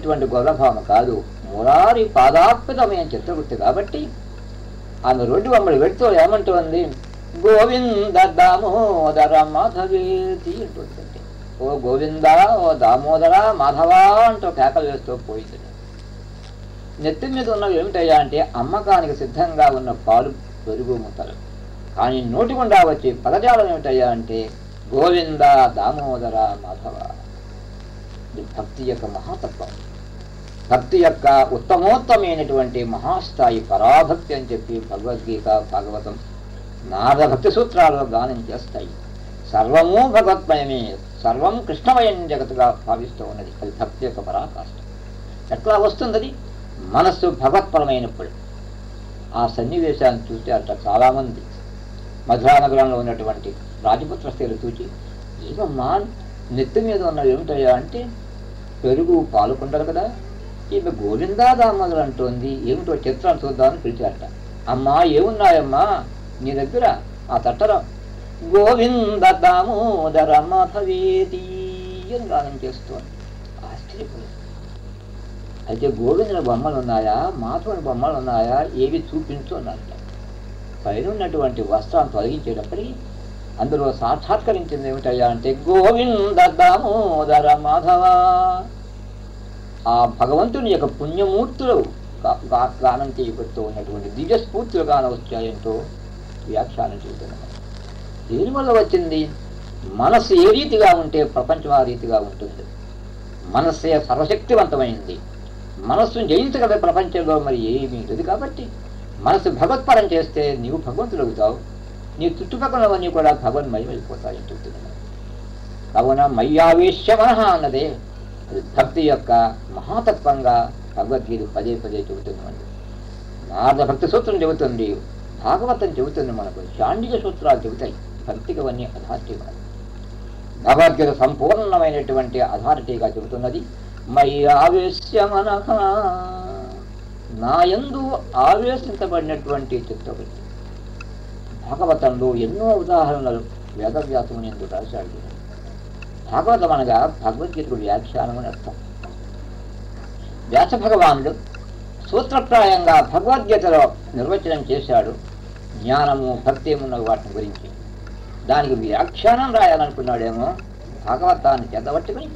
అయినటువంటి గొల్లభామ కాదు, మురారి పాదార్పితమైన చిత్రవృత్తి కాబట్టి ఆమె రోడ్డు బొమ్మలు పెడుతూ ఏమంటుంది, గోవింద దామోదర మాధవేతి అంటుందండి. ఓ గోవింద, ఓ దామోదర, మాధవ అంటూ కేకలు వేస్తూ పోయింది. నెత్తి మీద ఉన్నవి ఏమిటయ్యా అంటే అమ్మకానికి సిద్ధంగా ఉన్న పాలు, పెరుగు ముద్దలు. కానీ నోటి గుండా వచ్చి పదజాలం ఏమిటయ్యా అంటే గోవింద, దామోదర, మాధవ. ఇది భక్తి యొక్క మహాతత్వం, భక్తి యొక్క ఉత్తమోత్తమైనటువంటి మహాస్థాయి పరాభక్తి అని చెప్పి భగవద్గీత, భాగవతం, నారద భక్తి సూత్రాలలో గానం చేస్తాయి. సర్వము భగవత్మయమే, సర్వం కృష్ణమయం జగత్తుగా భావిస్తూ ఉన్నది. అది భక్తి యొక్క పరాకాష్ఠ. ఎట్లా వస్తుంది అది? మనస్సు భగవత్పరమైనప్పుడు. ఆ సన్నివేశాన్ని చూస్తే అట్ట చాలామంది మధురా నగరంలో ఉన్నటువంటి రాజపుత్ర స్త్రీలు చూచి, ఏమమ్మా నెత్తి మీద ఉన్నది ఏమిటయ్యా అంటే పెరుగు పాలుకుంటారు కదా, ఈమె గోవిందా దామోదరు అంటోంది, ఏమిటో చిత్రం చూద్దామని పిలిచారట. అమ్మా ఏమున్నాయమ్మా నీ దగ్గర? ఆ తట్టరా గోవింద దామోదర మాధవేతి అని గానం చేస్తోంది. ఆశ్చర్యపోయింది. అయితే గోవిందుని బొమ్మలు ఉన్నాయా, మాధవుని బొమ్మలు ఉన్నాయా, ఏవి చూపించు అన్నారట. పైన ఉన్నటువంటి వస్త్రాన్ని తొలగించేటప్పటికి అందులో సాక్షాత్కరించింది ఏమిటయ్యా అంటే గోవింద దామోదర మాధవ. ఆ భగవంతుని యొక్క పుణ్యమూర్తులు గానం చేయబడుతూ ఉన్నటువంటి దివ్య స్ఫూర్తులు గానం వచ్చాయంటో వ్యాఖ్యానం చేస్తున్నాం. దీనివల్ల వచ్చింది, మనస్సు ఏ రీతిగా ఉంటే ప్రపంచం ఆ రీతిగా ఉంటుంది. మనస్సే సర్వశక్తివంతమైంది. మనస్సును జయించగల ప్రపంచంలో మరి ఏమీ లేదు. కాబట్టి మనసు భగవత్పరం చేస్తే నీవు భగవంతుడు అవుతావు, నీ చుట్టుపక్కలవన్నీ కూడా భగవన్మయమైపోతాయని చెప్తున్నాను. కావున మయ్యావేశ్య మనః అన్నదే భక్తి యొక్క మహాతత్వంగా భగవద్గీత పదే పదే చెబుతున్నామండి. నారద భక్తి సూత్రం చెబుతుంది, భాగవతం చెబుతుంది, మనకు శాండిక సూత్రాలు చెబుతాయి. భక్తికి అవన్నీ అథారిటీ మనకు. భగవద్గీత సంపూర్ణమైనటువంటి అథారిటీగా చెబుతున్నది. మయ్యావేశ్య మనః, నా యందు ఆవేశించబడినటువంటి చిత్తవృత్తి. భాగవతంలో ఎన్నో ఉదాహరణలు వేదవ్యాసముని ఎందుకు రాశాడు. భాగవతం అనగా భగవద్గీతకు వ్యాఖ్యానం అని అర్థం. వ్యాస భగవానుడు సూత్రప్రాయంగా భగవద్గీతలో నిర్వచనం చేశాడు. జ్ఞానము, భక్తి ఉన్న వాటిని గురించి దానికి వ్యాఖ్యానం రాయాలనుకున్నాడేమో. భాగవతాన్ని చెదబట్టుకుని